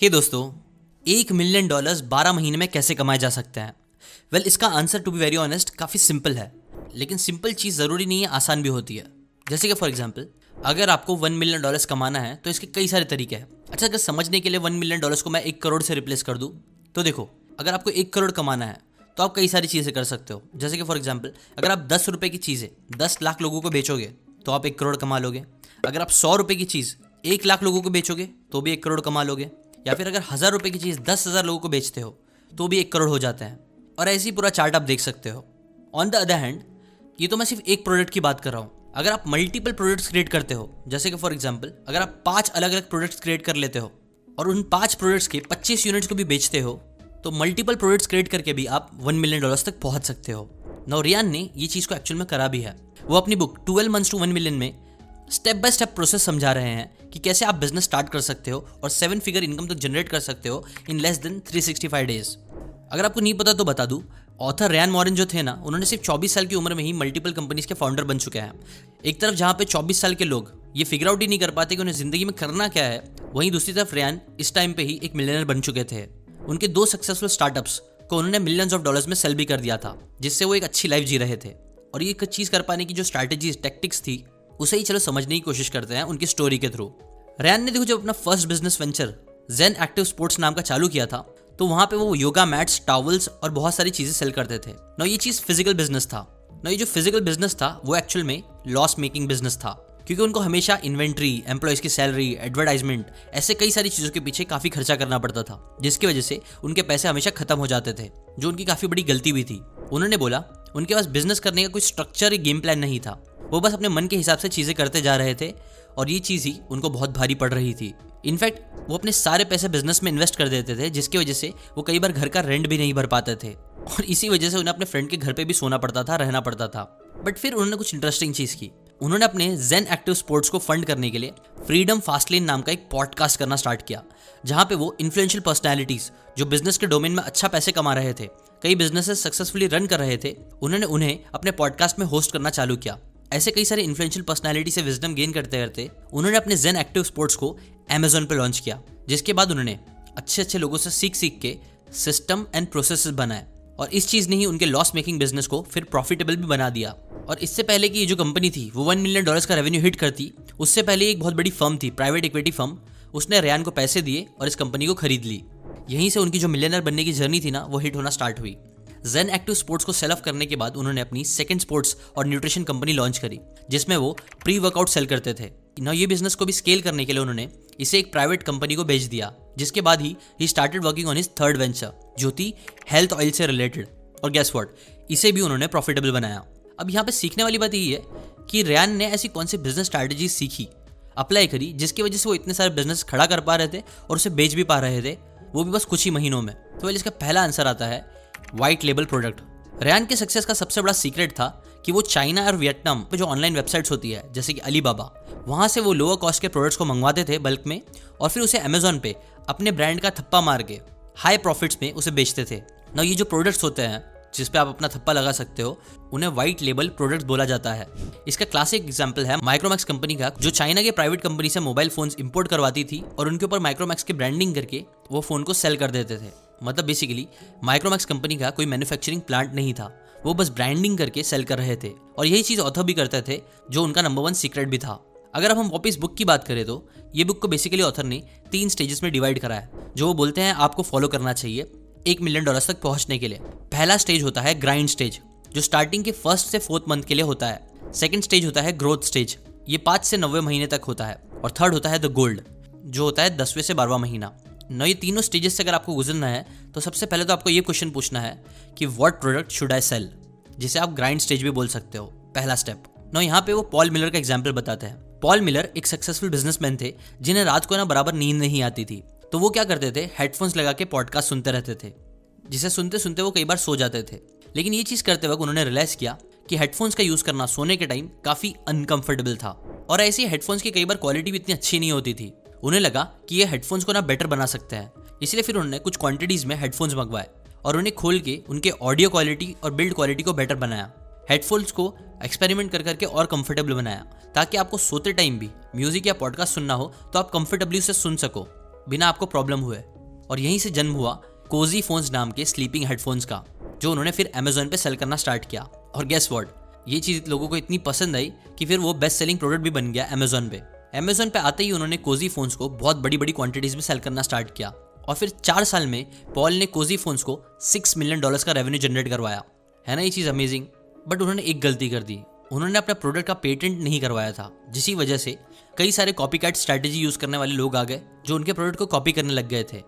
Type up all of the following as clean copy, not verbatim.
हे दोस्तों, $1 मिलियन 12 महीने में कैसे कमाए जा सकते हैं? वेल, इसका answer to be very honest काफ़ी सिंपल है, लेकिन सिंपल चीज़ ज़रूरी नहीं है आसान भी होती है। जैसे कि फॉर एग्जांपल, अगर आपको $1 मिलियन कमाना है तो इसके कई सारे तरीके हैं। अच्छा, अगर समझने के लिए $1 मिलियन को मैं 1 करोड़ से रिप्लेस कर दूँ तो देखो, अगर आपको 1 करोड़ कमाना है तो आप कई सारी चीज़ें कर सकते हो। जैसे कि फॉर एग्जाम्पल, अगर आप 10 रुपये की चीज़ें 10 लाख लोगों को बेचोगे तो आप 1 करोड़ कमा लोगे। अगर आप 100 रुपये की चीज़ 1 लाख लोगों को बेचोगे तो भी 1 करोड़ कमा लोगे। या फिर अगर 1000 रुपये की चीज़ 10,000 लोगों को बेचते हो तो भी 1 करोड़ हो जाता है। और ऐसे ही पूरा चार्ट आप देख सकते हो। ऑन द अदर हैंड, ये तो मैं सिर्फ एक प्रोडक्ट की बात कर रहा हूँ। अगर आप मल्टीपल प्रोडक्ट्स क्रिएट करते हो, जैसे कि फॉर एग्जांपल अगर आप 5 अलग अलग प्रोडक्ट्स क्रिएट कर लेते हो और उन 5 प्रोडक्ट्स के 25 यूनिट्स को भी बेचते हो, तो मल्टीपल प्रोडक्ट्स क्रिएट करके भी आप $1 मिलियन तक पहुंच सकते हो। नाउ रियान ने ये चीज़ को एक्चुअल में करा भी है। वो अपनी बुक 12 मंथ्स टू 1 मिलियन में स्टेप बाय स्टेप प्रोसेस समझा रहे हैं कि कैसे आप बिजनेस स्टार्ट कर सकते हो और 7 फिगर इनकम तक जनरेट कर सकते हो इन लेस देन 365 डेज। अगर आपको नहीं पता तो बता दूं, ऑथर रियान मॉरिन जो थे ना, उन्होंने सिर्फ 24 साल की उम्र में ही मल्टीपल कंपनीज के फाउंडर बन चुके हैं। एक तरफ जहां पे 24 साल के लोग ये फिगर आउट ही नहीं कर पाते कि उन्हें जिंदगी में करना क्या है, वहीं दूसरी तरफ रियान इस टाइम पे ही एक मिलियनर बन चुके थे। उनके 2 सक्सेसफुल स्टार्टअप्स को उन्होंने मिलियंस ऑफ डॉलर्स में सेल भी कर दिया था, जिससे वो एक अच्छी लाइफ जी रहे थे। और ये चीज़ कर पाने की जो स्ट्रैटेजीज टैक्टिक्स थी, उसे ही चलो समझने की कोशिश करते हैं उनकी स्टोरी के थ्रू। रियान ने देखो, जब अपना फर्स्ट बिजनेस वेंचर जेन एक्टिव स्पोर्ट्स नाम का चालू किया था, तो वहां पे वो योगा मैट्स, टॉवल्स और बहुत सारी चीजें सेल करते थे। ना ये चीज फिजिकल बिजनेस था। ना ये जो फिजिकल बिजनेस था वो एक्चुअल में लॉस मेकिंग बिजनेस था, क्योंकि उनको हमेशा इन्वेंट्री, एम्प्लॉयज की सैलरी, एडवर्टाइजमेंट, ऐसे कई सारी चीजों के पीछे काफी खर्चा करना पड़ता था, जिसकी वजह से उनके पैसे हमेशा खत्म हो जाते थे, जो उनकी काफी बड़ी गलती भी थी। उन्होंने बोला उनके पास बिजनेस करने का कोई स्ट्रक्चर, गेम प्लान नहीं था। वो बस अपने मन के हिसाब से चीजें करते जा रहे थे और ये चीज ही उनको बहुत भारी पड़ रही थी। इनफैक्ट वो अपने सारे पैसे बिजनेस में इन्वेस्ट कर देते थे, जिसकी वजह से वो कई बार घर का रेंट भी नहीं भर पाते थे और इसी वजह से उन्हें अपने फ्रेंड के घर पे भी सोना पड़ता था, रहना पड़ता था। बट फिर उन्होंने कुछ इंटरेस्टिंग चीज की। उन्होंने अपने जेन एक्टिव स्पोर्ट्स को फंड करने के लिए फ्रीडम फास्टलेन नाम का एक पॉडकास्ट करना स्टार्ट किया, जहां पे वो इन्फ्लुएंशियल पर्सनैलिटीज जो बिजनेस के डोमेन में अच्छा पैसे कमा रहे थे, कई बिजनेसेस सक्सेसफुली रन कर रहे थे, उन्होंने उन्हें अपने पॉडकास्ट में होस्ट करना चालू किया। ऐसे कई सारे इन्फ्लुएंशियल पर्सनैलिटी से विजडम गेन करते करते उन्होंने अपने जेन एक्टिव स्पोर्ट्स को अमेज़न पे लॉन्च किया, जिसके बाद उन्होंने अच्छे लोगों से सीख के सिस्टम एंड प्रोसेसेस बनाए और इस चीज़ ने ही उनके लॉस मेकिंग बिजनेस को फिर प्रॉफिटेबल भी बना दिया। और इससे पहले कि ये जो कंपनी थी वो $1 मिलियन का रेवेन्यू हिट करती, उससे पहले एक बहुत बड़ी फर्म थी, प्राइवेट इक्विटी फर्म, उसने रियान को पैसे दिए और इस कंपनी को खरीद ली। यहीं से उनकी जो मिलियनर बनने की जर्नी थी ना, वो हिट होना स्टार्ट हुई। जेन एक्टिव स्पोर्ट्स को सेल ऑफ करने के बाद उन्होंने अपनी सेकंड स्पोर्ट्स और न्यूट्रिशन कंपनी लॉन्च करी, जिसमें वो प्री वर्कआउट सेल करते थे। ना ये बिजनेस को भी स्केल करने के लिए उन्होंने इसे एक प्राइवेट कंपनी को बेच दिया, जिसके बाद he started working on his third venture, जो थी हेल्थ ऑयल से रिलेटेड। और गेस व्हाट, इसे भी उन्होंने प्रॉफिटेबल बनाया। अब यहाँ पे सीखने वाली बात यही है कि रियान ने ऐसी कौन सी बिजनेस स्ट्रैटेजी सीखी, अप्लाई करी, जिसकी वजह से वो इतने सारे बिजनेस खड़ा कर पा रहे थे और उसे बेच भी पा रहे थे, वो भी बस कुछ ही महीनों में। तो इसका पहला आंसर आता है व्हाइट लेबल प्रोडक्ट। रियान के सक्सेस का सबसे बड़ा सीक्रेट था कि वो चाइना और वियतनाम पे जो ऑनलाइन वेबसाइट्स होती है, जैसे कि अलीबाबा, वहाँ से वो लोअर कॉस्ट के प्रोडक्ट्स को मंगवाते थे बल्क में और फिर उसे अमेजोन पे अपने ब्रांड का थप्पा मार के हाई प्रॉफिट्स में उसे बेचते थे। ना ये जो प्रोडक्ट्स होते हैं जिस पे आप अपना थप्पा लगा सकते हो, उन्हें व्हाइट लेबल प्रोडक्ट्स बोला जाता है। इसका क्लासिक एग्जांपल है माइक्रोमैक्स कंपनी का, जो चाइना के प्राइवेट कंपनी से मोबाइल फोन्स इंपोर्ट करवाती थी और उनके ऊपर माइक्रोमैक्स की ब्रांडिंग करके वो फोन को सेल कर देते थे। मतलब बेसिकली माइक्रोमैक्स कंपनी का कोई मैन्युफैक्चरिंग प्लांट नहीं था, वो बस ब्रांडिंग करके सेल कर रहे थे। और यही चीज़ ऑथर भी करते थे, जो उनका नंबर 1 सीक्रेट भी था। अगर अब हम वापस बुक की बात करें तो ये बुक को बेसिकली ऑथर ने 3 स्टेजेस में डिवाइड करा है, जो वो बोलते हैं आपको फॉलो करना चाहिए $1 मिलियन तक पहुंचने के लिए। पहला स्टेज होता है ग्राइंड स्टेज, जो स्टार्टिंग के 1st से 4th मंथ के लिए होता है। सेकंड स्टेज होता है ग्रोथ स्टेज, ये 5 से 90 महीने तक होता है। और थर्ड होता है द गोल्ड, जो होता है 10वें से 12वां महीना। ना ये तीनों स्टेजेस से अगर आपको गुजरना है तो सबसे पहले तो आपको ये क्वेश्चन पूछना है कि what product should I sell, जिसे आप ग्राइंड स्टेज भी बोल सकते हो, पहला स्टेप। ना यहाँ पे वो पॉल मिलर का एग्जाम्पल बताते हैं। पॉल मिलर एक सक्सेसफुल बिजनेसमैन थे, जिन्हें रात को ना बराबर नींद नहीं आती थी। तो वो क्या करते थे, हेडफोन्स लगा के पॉडकास्ट सुनते रहते थे, जिसे सुनते सुनते वो कई बार सो जाते थे। लेकिन ये चीज़ करते वक्त उन्होंने रियलाइज किया कि हेडफोन्स का यूज़ करना सोने के टाइम काफ़ी अनकंफर्टेबल था और ऐसी हेडफोन्स की कई बार क्वालिटी भी इतनी अच्छी नहीं होती थी। उन्हें लगा कि ये हेडफोन्स को ना बेटर बना सकते हैं, इसलिए फिर उन्होंने कुछ क्वांटिटीज़ में हेडफोन्स मंगवाए और उन्हें खोल के उनके ऑडियो क्वालिटी और बिल्ड क्वालिटी को बेटर बनाया। हेडफोन्स को एक्सपेरिमेंट कर करके और कंफर्टेबल बनाया, ताकि आपको सोते टाइम भी म्यूजिक या पॉडकास्ट सुनना हो तो आप कंफर्टेबली उसे सुन सको। बिना आपको प्रॉब्लम हुए। और यहीं से जन्म हुआ कोजी फोन्स नाम के स्लीपिंग हेडफोन्स का, जो उन्होंने फिर अमेजोन पे सेल करना स्टार्ट किया। और गेस व्हाट, ये चीज़ लोगों को इतनी पसंद आई कि फिर वो बेस्ट सेलिंग प्रोडक्ट भी बन गया अमेजोन पे। अमेजोन पे आते ही उन्होंने कोजी फोन्स को बहुत बड़ी बड़ी क्वांटिटीज में सेल करना स्टार्ट किया और फिर 4 साल में पॉल ने कोजी फोन्स को $6 मिलियन का रेवेन्यू जनरेट करवाया। है ना ये चीज़ अमेजिंग। बट उन्होंने एक गलती कर दी, उन्होंने अपना प्रोडक्ट का पेटेंट नहीं करवाया था, जिसी वजह से कई सारे कॉपीकैट स्ट्रैटेजी यूज़ करने वाले लोग आ गए जो उनके प्रोडक्ट को कॉपी करने लग गए थे।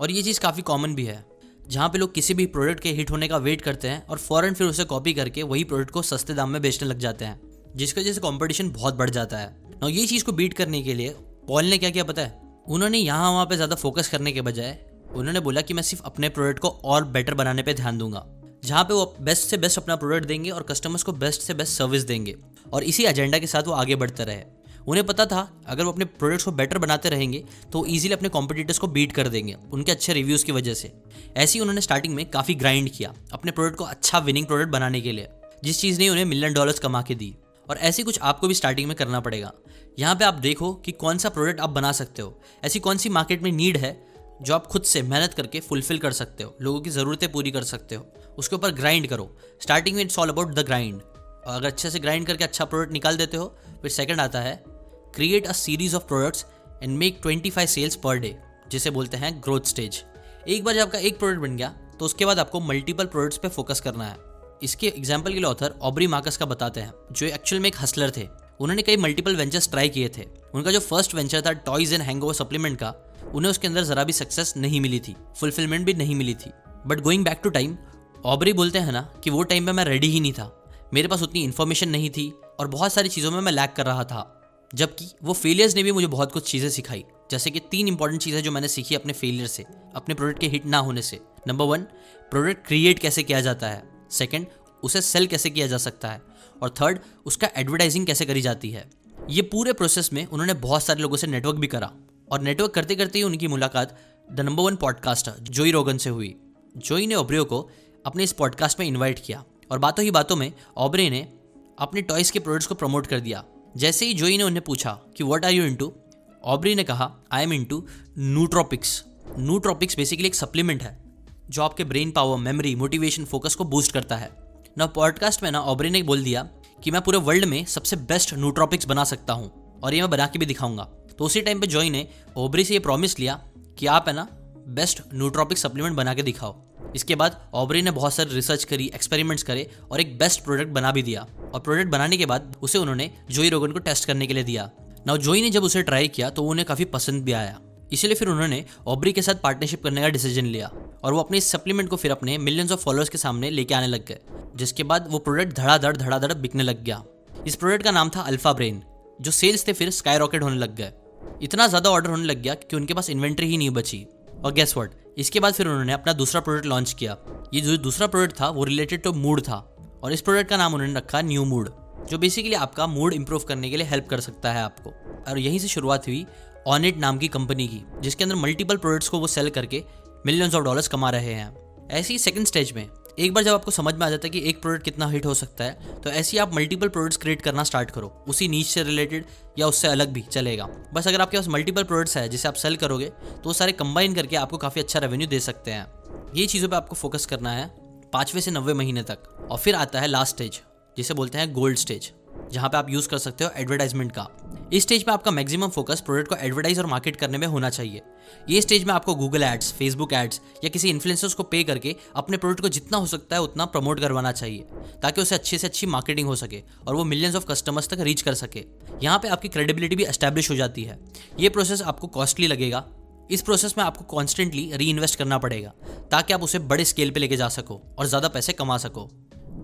और ये चीज़ काफ़ी कॉमन भी है, जहाँ पे लोग किसी भी प्रोडक्ट के हिट होने का वेट करते हैं और फ़ौरन फिर उसे कॉपी करके वही प्रोडक्ट को सस्ते दाम में बेचने लग जाते हैं, जिसकी वजह से कंपटीशन बहुत बढ़ जाता है। ना ये चीज़ को बीट करने के लिए पॉल ने क्या किया पता है? उन्होंने यहाँ वहाँ पे ज़्यादा फोकस करने के बजाय उन्होंने बोला कि मैं सिर्फ अपने प्रोडक्ट को और बेटर बनाने पे ध्यान दूंगा, जहाँ पे वो बेस्ट से बेस्ट अपना प्रोडक्ट देंगे और कस्टमर्स को बेस्ट से बेस्ट सर्विस देंगे। और इसी एजेंडा के साथ वो आगे बढ़ते रहे। उन्हें पता था अगर वो अपने प्रोडक्ट्स को बेटर बनाते रहेंगे तो ईजिली अपने कॉम्पिटिटर्स को बीट कर देंगे उनके अच्छे रिव्यूज़ की वजह से। ऐसे ही उन्होंने स्टार्टिंग में काफ़ी ग्राइंड किया अपने प्रोडक्ट को अच्छा विनिंग प्रोडक्ट बनाने के लिए, जिस चीज़ ने उन्हें $1 मिलियन कमा के दी। और ऐसे कुछ आपको भी स्टार्टिंग में करना पड़ेगा। यहाँ पे आप देखो कि कौन सा प्रोडक्ट आप बना सकते हो, ऐसी कौन सी मार्केट में नीड है जो आप खुद से मेहनत करके फुलफिल कर सकते हो, लोगों की ज़रूरतें पूरी कर सकते हो, उसके ऊपर ग्राइंड करो। स्टार्टिंग में it's all about the grind. और अगर अच्छे से ग्राइंड करके अच्छा प्रोडक्ट निकाल देते हो, फिर सेकंड आता है create a series of products and make 25 sales per day, जिसे बोलते हैं ग्रोथ स्टेज। एक बार जब आपका एक प्रोडक्ट बन गया तो उसके बाद आपको मल्टीपल प्रोडक्ट्स पे फोकस करना है। इसके एग्जाम्पल के लिए ऑथर ऑब्री मार्कस का बताते हैं, जो एक्चुअल में एक हसलर थे। उन्होंने कई मल्टीपल वेंचर्स ट्राई किए थे। उनका जो फर्स्ट वेंचर था टॉयज एंड हैंगओवर सप्लीमेंट का, उन्हें उसके अंदर जरा भी सक्सेस नहीं मिली थी, फुलफिलमेंट भी नहीं मिली थी। But going back to time, Aubrey बोलते हैं ना कि वो टाइम पे मैं रेडी ही नहीं था, मेरे पास उतनी इन्फॉर्मेशन नहीं थी और बहुत सारी चीज़ों में मैं लैक कर रहा था। जबकि वो फेलियर्स ने भी मुझे बहुत कुछ चीज़ें सिखाई, जैसे कि 3 इंपॉर्टेंट चीज़ें जो मैंने सीखी अपने फेलियर से, अपने प्रोडक्ट के हिट ना होने से। नंबर 1, प्रोडक्ट क्रिएट कैसे किया जाता है। सेकंड, उसे सेल कैसे किया जा सकता है। और थर्ड, उसका एडवर्टाइजिंग कैसे करी जाती है। ये पूरे प्रोसेस में उन्होंने बहुत सारे लोगों से नेटवर्क भी करा और नेटवर्क करते करते ही उनकी मुलाकात द नंबर 1 पॉडकास्टर जोई रोगन से हुई। जोई ने ऑब्रे को अपने इस पॉडकास्ट में इन्वाइट किया और बातों ही बातों में ऑब्रे ने अपने टॉयज़ के प्रोडक्ट्स को प्रमोट कर दिया। जैसे ही जोई ने उन्हें पूछा कि what are you into, Aubrey ने कहा I am into nootropics. Nootropics basically एक सप्लीमेंट है जो आपके brain power, memory, motivation, focus को बूस्ट करता है ना। पॉडकास्ट में ना ऑब्री ने बोल दिया कि मैं पूरे वर्ल्ड में सबसे बेस्ट नूट्रोपिक्स बना सकता हूँ और ये मैं बना के भी दिखाऊंगा। तो उसी टाइम पे जोई ने ऑब्री से ये प्रॉमिस लिया कि आप है ना बेस्ट नूट्रोपिक सप्लीमेंट बना के दिखाओ। इसके बाद ऑब्री ने बहुत सारी रिसर्च करी, एक्सपेरिमेंट्स करे और एक बेस्ट प्रोडक्ट बना भी दिया। और प्रोडक्ट बनाने के बाद उसे उन्होंने जोई रोगन को टेस्ट करने के लिए दिया। नाउ जोई ने जब उसे ट्राई किया तो उन्हें काफ़ी पसंद भी आया, इसलिए फिर उन्होंने ऑब्री के साथ पार्टनरशिप करने का डिसीजन लिया और वो अपने इस सप्लीमेंट को फिर अपने मिलियंस ऑफ फॉलोअर्स के सामने लेके आने लग गए, जिसके बाद वो प्रोडक्ट धड़ाधड़ बिकने लग गया। इस प्रोडक्ट का नाम था अल्फा ब्रेन। जो सेल्स थे फिर स्काई रॉकेट होने लग गए, इतना ज़्यादा ऑर्डर होने लग गया कि उनके पास इन्वेंट्री ही नहीं बची। और गेस व्हाट, इसके बाद फिर उन्होंने अपना दूसरा प्रोडक्ट लॉन्च किया। ये जो दूसरा प्रोडक्ट था वो रिलेटेड टू मूड था और इस प्रोडक्ट का नाम उन्होंने रखा न्यू मूड, जो बेसिकली आपका मूड इंप्रूव करने के लिए हेल्प कर सकता है आपको। और यहीं से शुरुआत हुई ऑनिट नाम की कंपनी की, जिसके अंदर मल्टीपल प्रोडक्ट्स को वो सेल करके मिलियंस ऑफ डॉलर्स कमा रहे हैं। ऐसे ही सेकंड स्टेज में एक बार जब आपको समझ में आ जाता है कि एक प्रोडक्ट कितना हिट हो सकता है, तो ऐसे ही आप मल्टीपल प्रोडक्ट्स क्रिएट करना स्टार्ट करो, उसी नीच से रिलेटेड या उससे अलग भी चलेगा। बस अगर आपके पास मल्टीपल प्रोडक्ट्स है जिसे आप सेल करोगे तो वो सारे कंबाइन करके आपको काफ़ी अच्छा रेवेन्यू दे सकते हैं। ये चीज़ों पर आपको फोकस करना है 5वें से 90 महीने तक। और फिर आता है लास्ट स्टेज, जिसे बोलते हैं गोल्ड स्टेज, जहाँ पे आप यूज़ कर सकते हो एडवर्टाइजमेंट का। इस स्टेज पे आपका मैक्सिमम फोकस प्रोडक्ट को एडवर्टाइज और मार्केट करने में होना चाहिए। ये स्टेज में आपको गूगल एड्स, फेसबुक एड्स या किसी इन्फ्लुएंसर्स को पे करके अपने प्रोडक्ट को जितना हो सकता है उतना प्रमोट करवाना चाहिए, ताकि उसे अच्छे से अच्छी मार्केटिंग हो सके और वो मिलियंस ऑफ कस्टमर्स तक रीच कर सके। यहाँ पे आपकी क्रेडिबिलिटी भी एस्टैब्लिश हो जाती है। ये प्रोसेस आपको कॉस्टली लगेगा, इस प्रोसेस में आपको कॉन्स्टेंटली री इन्वेस्ट करना पड़ेगा ताकि आप उसे बड़े स्केल पे लेके जा सको और ज़्यादा पैसे कमा सको।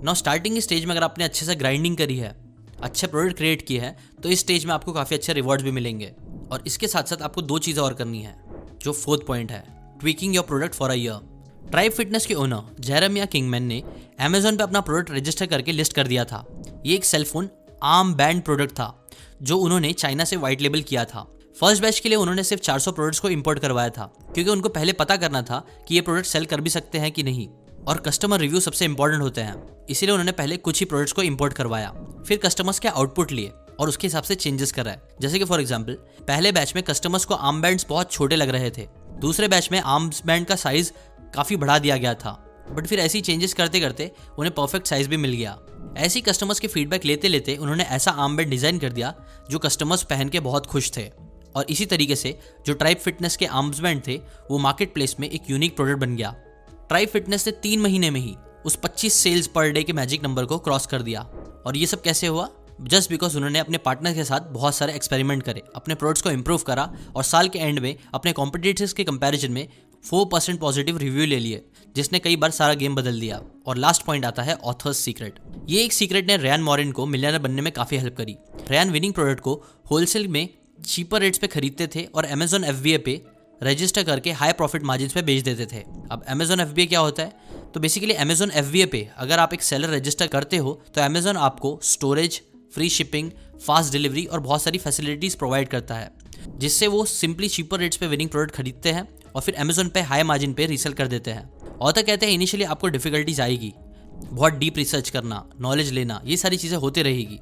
नाउ स्टार्टिंग स्टेज में अगर आपने अच्छे से ग्राइंडिंग करी है, अच्छे प्रोडक्ट क्रिएट किए हैं, तो इस स्टेज में आपको काफ़ी अच्छे रिवॉर्ड्स भी मिलेंगे। और इसके साथ साथ आपको 2 चीज़ें और करनी है, जो 4th पॉइंट है, tweaking your product for a year. Tribe fitness के ओनर जेरेमिया किंगमैन ने अमेजोन पे अपना प्रोडक्ट रजिस्टर करके लिस्ट कर दिया था। ये एक सेलफोन आर्म बैंड प्रोडक्ट था जो उन्होंने चाइना से वाइट लेबल किया था। फर्स्ट बैच के लिए उन्होंने सिर्फ 400 प्रोडक्ट्स को इंपोर्ट करवाया था, क्योंकि उनको पहले पता करना था कि ये प्रोडक्ट सेल कर भी सकते हैं कि नहीं, और कस्टमर रिव्यू सबसे इंपॉर्टेंट होते हैं। इसीलिए उन्होंने पहले कुछ ही प्रोडक्ट्स को इंपोर्ट करवाया, फिर कस्टमर्स के आउटपुट लिए और उसके हिसाब से चेंजेस कर रहा है। जैसे कि फॉर एग्जांपल पहले बैच में कस्टमर्स को आर्म बैंड्स बहुत छोटे लग रहे थे, दूसरे बैच में आर्म्स बैंड का साइज काफ़ी बढ़ा दिया गया था, बट फिर ऐसी चेंजेस करते करते उन्हें परफेक्ट साइज भी मिल गया। ऐसी कस्टमर्स के फीडबैक लेते लेते उन्होंने ऐसा आर्म बैंड डिज़ाइन कर दिया जो कस्टमर्स पहन के बहुत खुश थे। और इसी तरीके से जो ट्राइब फिटनेस के आर्म्स बैंड थे वो मार्केट प्लेस में एक यूनिक प्रोडक्ट बन गया। ट्राइब फिटनेस ने 3 महीने में ही उस 25 सेल्स पर डे के मैजिक नंबर को क्रॉस कर दिया। और ये सब कैसे हुआ? जस्ट बिकॉज उन्होंने अपने पार्टनर के साथ बहुत सारे एक्सपेरिमेंट करे, अपने प्रोडक्ट्स को इंप्रूव करा और साल के एंड में अपने कॉम्पिटिटर्स के कंपैरिजन में 4% पॉजिटिव रिव्यू ले लिए, जिसने कई बार सारा गेम बदल दिया। और लास्ट पॉइंट आता है ऑथर्स सीक्रेट। ये एक सीक्रेट ने रेयान मॉरिन को मिलियनर बनने में काफ़ी हेल्प करी। रेयान विनिंग प्रोडक्ट को होलसेल में चीपर रेट्स पे खरीदते थे और अमेजॉन FBA पे रजिस्टर करके हाई प्रॉफिट मार्जिन पे बेच देते थे। अब अमेजॉन FBA क्या होता है? तो बेसिकली अमेजॉन FBA पे अगर आप एक सेलर रजिस्टर करते हो तो अमेजॉन आपको storage, free shipping, fast delivery और बहुत सारी फैसिलिटीज़ प्रोवाइड करता है, जिससे वो सिंपली चीपर रेट्स पे विनिंग प्रोडक्ट खरीदते हैं और फिर अमेजॉन पे हाई मार्जिन पे रीसेल कर देते हैं। ऑथर कहते हैं इनिशियली आपको डिफिकल्टीज आएगी, बहुत डीप रिसर्च करना, नॉलेज लेना, ये सारी चीज़ें होती रहेगी,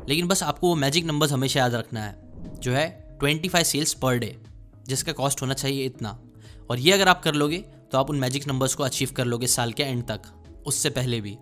लेकिन बस आपको वो मैजिक नंबर्स हमेशा याद रखना है जो है 25 सेल्स पर डे, जिसका कॉस्ट होना चाहिए इतना। और ये अगर आप कर लोगे तो आप उन मैजिक नंबर्स को अचीव कर लोगे साल के एंड तक, उससे पहले भी।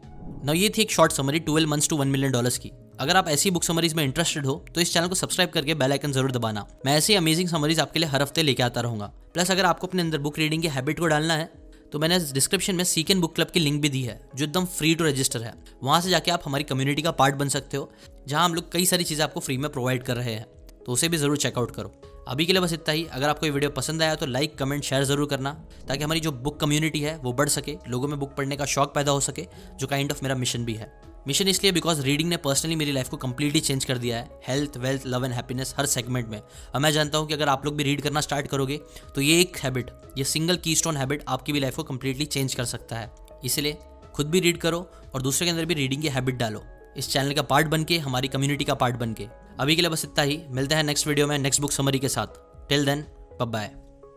ना ये थी एक short summary 12 months to $1 million की। अगर आप ऐसी बुक समरीज में इंटरेस्टेड हो तो इस चैनल को सब्सक्राइब करके बेल आइकन जरूर दबाना। मैं ऐसी अमेजिंग समरीज आपके लिए हर हफ्ते लेके आता रहूंगा। प्लस अगर आपको अपने अंदर बुक रीडिंग की हैबिट को डालना है तो मैंने डिस्क्रिप्शन में सीक एंड बुक क्लब की लिंक भी दी है जो एकदम फ्री टू रजिस्टर है। वहाँ से जाके आप हमारी कम्युनिटी का पार्ट बन सकते हो, जहाँ हम लोग कई सारी चीज़ें आपको फ्री में प्रोवाइड कर रहे हैं, तो उसे भी ज़रूर चेकआउट करो। अभी के लिए बस इतना ही। अगर आपको ये वीडियो पसंद आया तो लाइक, कमेंट, शेयर ज़रूर करना, ताकि हमारी जो बुक कम्युनिटी है वो बढ़ सके, लोगों में बुक पढ़ने का शौक पैदा हो सके, जो काइंड ऑफ मेरा मिशन भी है। मिशन इसलिए बिकॉज रीडिंग ने पर्सनली मेरी लाइफ को कंप्लीटली चेंज कर दिया है, health, wealth, love and happiness her segment में। और मैं जानता हूँ कि अगर आप लोग भी रीड करना स्टार्ट करोगे तो ये एक हैबिट, ये सिंगल कीस्टोन हैबिट आपकी भी लाइफ को कंप्लीटली चेंज कर सकता है। इसलिए खुद भी रीड करो और दूसरे के अंदर भी रीडिंग की हैबिट डालो, इस चैनल का पार्ट बन के, हमारी कम्युनिटी का पार्ट बन के। अभी के लिए बस इतना ही। मिलते हैं नेक्स्ट वीडियो में नेक्स्ट बुक समरी के साथ। Till then, bye bye.